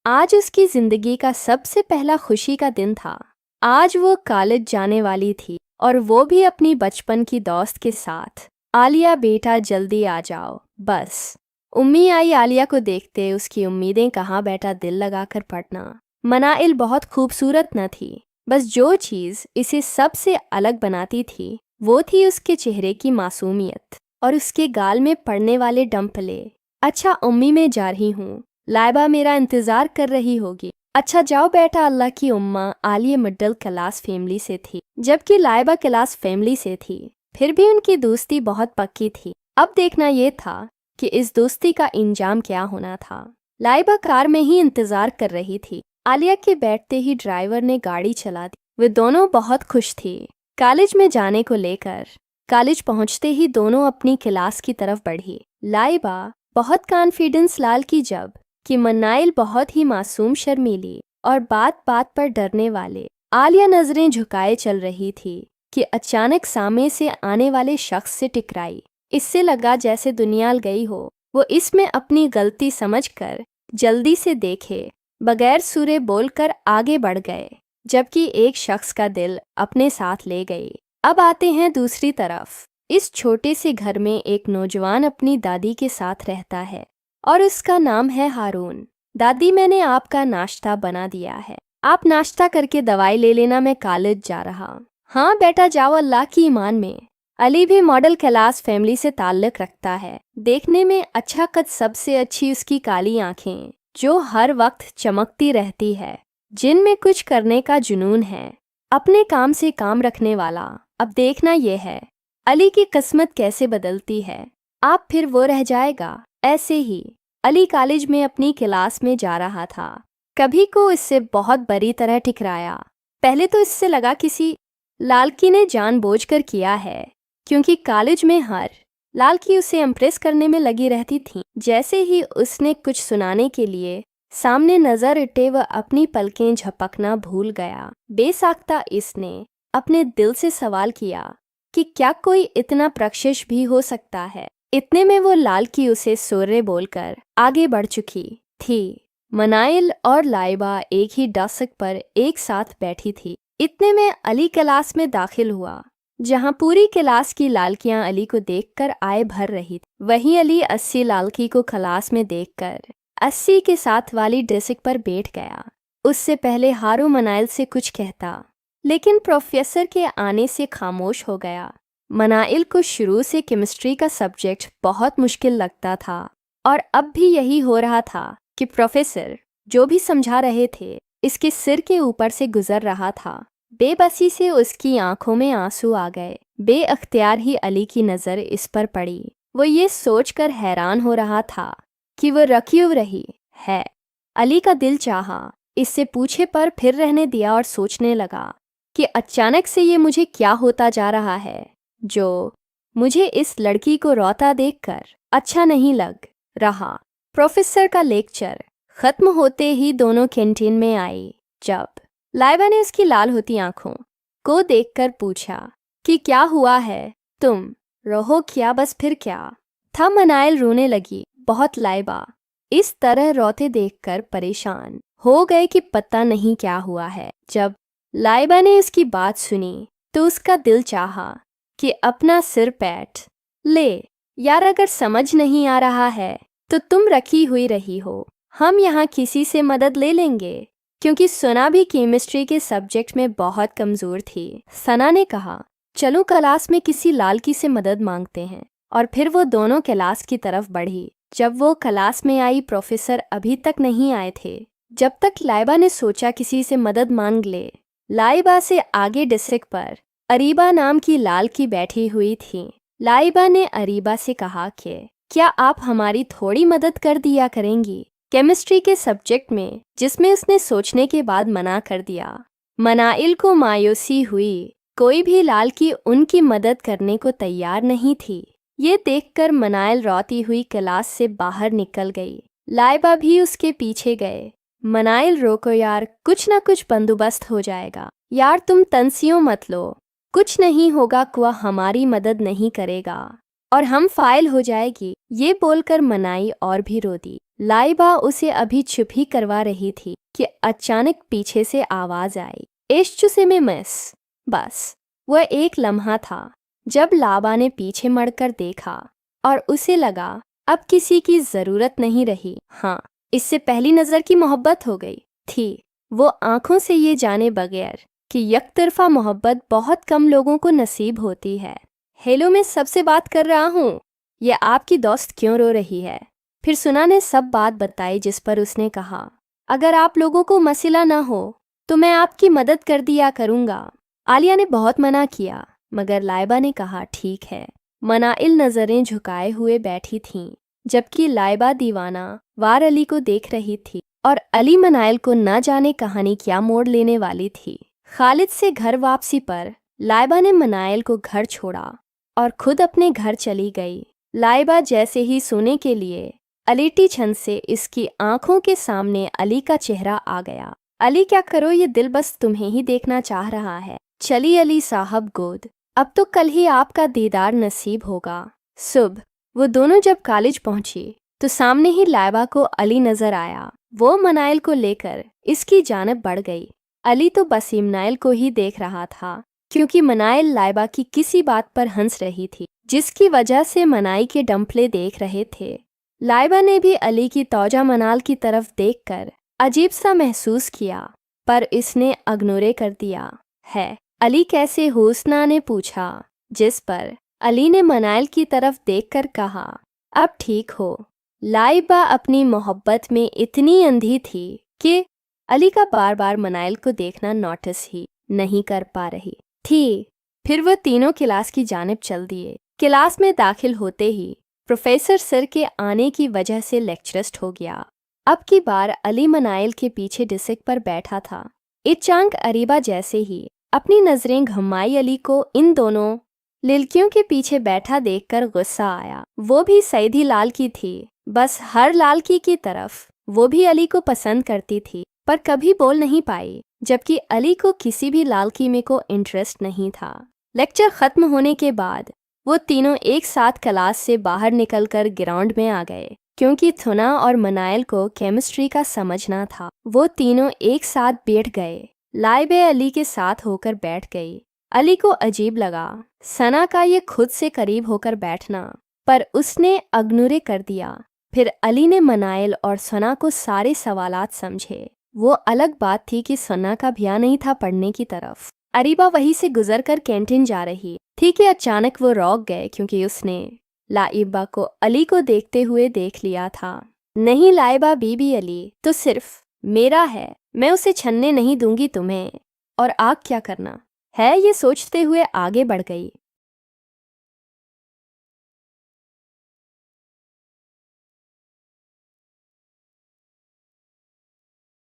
आज उसकी जिंदगी का सबसे पहला खुशी का दिन था। आज वो कॉलेज जाने वाली थी और वो भी अपनी बचपन की दोस्त के साथ। आलिया बेटा जल्दी आ जाओ बस। उम्मी आई आलिया को देखते। उसकी उम्मीदें कहाँ बेटा, दिल लगाकर पढ़ना। मनाइल बहुत खूबसूरत न थी, बस जो चीज़ इसे सबसे अलग बनाती थी वो थी उसके चेहरे की मासूमियत और उसके गाल में पड़ने वाले डंपले। अच्छा उम्मी, मैं जा रही हूँ, लाइबा मेरा इंतज़ार कर रही होगी। अच्छा जाओ बेटा। अल्लाह की उम्मा आलिया मिडिल क्लास फैमिली से थी, जबकि लाइबा क्लास फैमिली से थी। फिर भी उनकी दोस्ती बहुत पक्की थी। अब देखना ये था कि इस दोस्ती का इंजाम क्या होना था। लाइबा कार में ही इंतज़ार कर रही थी। आलिया के बैठते ही ड्राइवर ने गाड़ी चला दी। वे दोनों बहुत खुश थी कॉलेज में जाने को लेकर। कॉलेज पहुंचते ही दोनों अपनी क्लास की तरफ बढ़ी। लाइबा बहुत कॉन्फिडेंस लाल की, जब कि मनाइल बहुत ही मासूम, शर्मीली और बात बात पर डरने वाले। आलिया नजरें झुकाए चल रही थी कि अचानक सामने से आने वाले शख्स से टकराई। इससे लगा जैसे दुनिया गई हो। वो इसमें अपनी गलती समझकर जल्दी से देखे बगैर सुरे बोलकर आगे बढ़ गए, जबकि एक शख्स का दिल अपने साथ ले गई। अब आते हैं दूसरी तरफ। इस छोटे से घर में एक नौजवान अपनी दादी के साथ रहता है और उसका नाम है हारून। दादी, मैंने आपका नाश्ता बना दिया है, आप नाश्ता करके दवाई ले लेना, मैं कॉलेज जा रहा। हाँ बेटा जाओ, अल्लाह की ईमान में। अली भी मॉडल क्लास फैमिली से ताल्लुक रखता है। देखने में अच्छा कद, सबसे अच्छी उसकी काली आंखें जो हर वक्त चमकती रहती है, जिनमें कुछ करने का जुनून है, अपने काम से काम रखने वाला। अब देखना यह है अली की किस्मत कैसे बदलती है। आप फिर वो रह जाएगा। ऐसे ही अली कॉलेज में अपनी क्लास में जा रहा था। कभी को इससे बहुत बुरी तरह टकराया। पहले तो इससे लगा किसी लालकी ने जानबूझकर किया है, क्योंकि कॉलेज में हर लालकी उसे इम्प्रेस करने में लगी रहती थी। जैसे ही उसने कुछ सुनाने के लिए सामने नजर इटे, वह अपनी पलकें झपकना भूल गया। बेसाख्ता इसने अपने दिल से सवाल किया कि क्या कोई इतना प्रक्षेश भी हो सकता है। इतने में वो लालकी उसे सोरे बोलकर आगे बढ़ चुकी थी। मनाइल और लाइबा एक ही डेस्क पर एक साथ बैठी थी। इतने में अली क्लास में दाखिल हुआ, जहां पूरी क्लास की लालकियां अली को देखकर आए भर रही थी। वहीं अली 80 लालकी को क्लास में देखकर 80 के साथ वाली डेस्क पर बैठ गया। उससे पहले हारू मनाइल से कुछ कहता, लेकिन प्रोफेसर के आने से खामोश हो गया। मनाइल को शुरू से केमिस्ट्री का सब्जेक्ट बहुत मुश्किल लगता था और अब भी यही हो रहा था कि प्रोफेसर जो भी समझा रहे थे इसके सिर के ऊपर से गुजर रहा था। बेबसी से उसकी आंखों में आंसू आ गए। बेअख्तियार ही अली की नज़र इस पर पड़ी। वो ये सोचकर हैरान हो रहा था कि वो क्यों रही है। अली का दिल चाहा, इससे पूछे पर फिर रहने दिया और सोचने लगा कि अचानक से ये मुझे क्या होता जा रहा है, जो मुझे इस लड़की को रोता देखकर अच्छा नहीं लग रहा। प्रोफेसर का लेक्चर खत्म होते ही दोनों कैंटीन में आई। जब लाइबा ने उसकी लाल होती आंखों को देखकर पूछा कि क्या हुआ है, तुम रहो क्या, बस फिर क्या था। मनाइल रोने लगी बहुत। लाइबा इस तरह रोते देखकर परेशान हो गए कि पता नहीं क्या हुआ है। जब लाइबा ने उसकी बात सुनी तो उसका दिल चाहा कि अपना सिर पैट ले। यार अगर समझ नहीं आ रहा है तो तुम रखी हुई रही हो, हम यहाँ किसी से मदद ले लेंगे, क्योंकि सना भी केमिस्ट्री के सब्जेक्ट में बहुत कमज़ोर थी। सना ने कहा चलो क्लास में किसी लालकी से मदद मांगते हैं, और फिर वो दोनों क्लास की तरफ बढ़ी। जब वो क्लास में आई, प्रोफेसर अभी तक नहीं आए थे। जब तक लाइबा ने सोचा किसी से मदद मांग ले। लाइबा से आगे डेस्क पर अरीबा नाम की लालकी बैठी हुई थी। लाइबा ने अरीबा से कहा कि क्या आप हमारी थोड़ी मदद कर दिया करेंगी केमिस्ट्री के सब्जेक्ट में, जिसमें उसने सोचने के बाद मना कर दिया। मनाइल को मायूसी हुई। कोई भी लालकी उनकी मदद करने को तैयार नहीं थी। ये देखकर मनाइल रोती हुई क्लास से बाहर निकल गई। लाइबा भी उसके पीछे गए। मनाइल रोको यार, कुछ ना कुछ बंदोबस्त हो जाएगा। यार तुम तंसियों मत लो, कुछ नहीं होगा, कुआ हमारी मदद नहीं करेगा और हम फाइल हो जाएगी। ये बोलकर मनाई और भी रो दी। लाइबा उसे अभी चुप ही करवा रही थी कि अचानक पीछे से आवाज आई, एश्चुसे में मिस। बस वह एक लम्हा था जब लाबा ने पीछे मुड़कर देखा और उसे लगा अब किसी की जरूरत नहीं रही। हाँ, इससे पहली नजर की मोहब्बत हो गई थी। वो आंखों से ये जाने बगैर कि यकतरफा मोहब्बत बहुत कम लोगों को नसीब होती है। हेलो, मैं सबसे बात कर रहा हूँ। ये आपकी दोस्त क्यों रो रही है? फिर सुना ने सब बात बताई, जिस पर उसने कहा, अगर आप लोगों को मसला ना हो तो मैं आपकी मदद कर दिया करूँगा। आलिया ने बहुत मना किया, मगर लाइबा ने कहा ठीक है। मनाइल नज़रें झुकाए हुए बैठी थीं, जबकि लाइबा दीवाना वार अली को देख रही थी और अली मनाइल को न जाने कहानी क्या मोड़ लेने वाली थी। खालिद से घर वापसी पर लाइबा ने मनाइल को घर छोड़ा और खुद अपने घर चली गई। लाइबा जैसे ही सोने के लिए अलीटी छन से इसकी आंखों के सामने अली का चेहरा आ गया। अली क्या करो, ये दिल बस तुम्हें ही देखना चाह रहा है। चली अली साहब गोद, अब तो कल ही आपका दीदार नसीब होगा। सुबह वो दोनों जब कॉलेज पहुंची तो सामने ही लाइबा को अली नजर आया। वो मनाइल को लेकर इसकी जानब बढ़ गई। अली तो बस मनाइल को ही देख रहा था, क्योंकि मनाइल लाइबा की किसी बात पर हंस रही थी, जिसकी वजह से मनाई के डंपले देख रहे थे। लाइबा ने भी अली की तौजा मनाल की तरफ देखकर अजीब सा महसूस किया, पर इसने इग्नोर कर दिया। है अली कैसे हो? हुस्ना ने पूछा, जिस पर अली ने मनाइल की तरफ देखकर कहा, अब ठीक हो। लाइबा अपनी मोहब्बत में इतनी अंधी थी कि अली का बार बार मनाइल को देखना नोटिस ही नहीं कर पा रही थी। फिर वो तीनों क्लास की जानिब चल दिए। क्लास में दाखिल होते ही प्रोफेसर सर के आने की वजह से लेक्चरस्ट हो गया। अब की बार अली मनाइल के पीछे डिस्क पर बैठा था। इचांक अरीबा जैसे ही अपनी नजरें घुमाई अली को इन दोनों लड़कियों के पीछे बैठा देखकर गुस्सा आया। वो भी सईदी लाल की थी, बस हर लालकी की तरफ वो भी अली को पसंद करती थी, पर कभी बोल नहीं पाई, जबकि अली को किसी भी लालकी में को इंटरेस्ट नहीं था। लेक्चर खत्म होने के बाद वो तीनों एक साथ क्लास से बाहर निकलकर ग्राउंड में आ गए, क्योंकि थुना और मनाइल को केमिस्ट्री का समझना था। वो तीनों एक साथ बैठ गए। लाइबे अली के साथ होकर बैठ गई। अली को अजीब लगा सना का ये खुद से करीब होकर बैठना, पर उसने इग्नोर कर दिया। फिर अली ने मनाइल और सना को सारे सवालात समझे। वो अलग बात थी कि सना का ध्यान नहीं था पढ़ने की तरफ। अरीबा वहीं से गुजरकर कैंटीन जा रही थी कि अचानक वो रुक गए, क्योंकि उसने लाइबा को अली को देखते हुए देख लिया था। नहीं लाइबा, बीबी अली तो सिर्फ मेरा है, मैं उसे छन्ने नहीं दूंगी तुम्हें। और आग क्या करना है, ये सोचते हुए आगे बढ़ गई।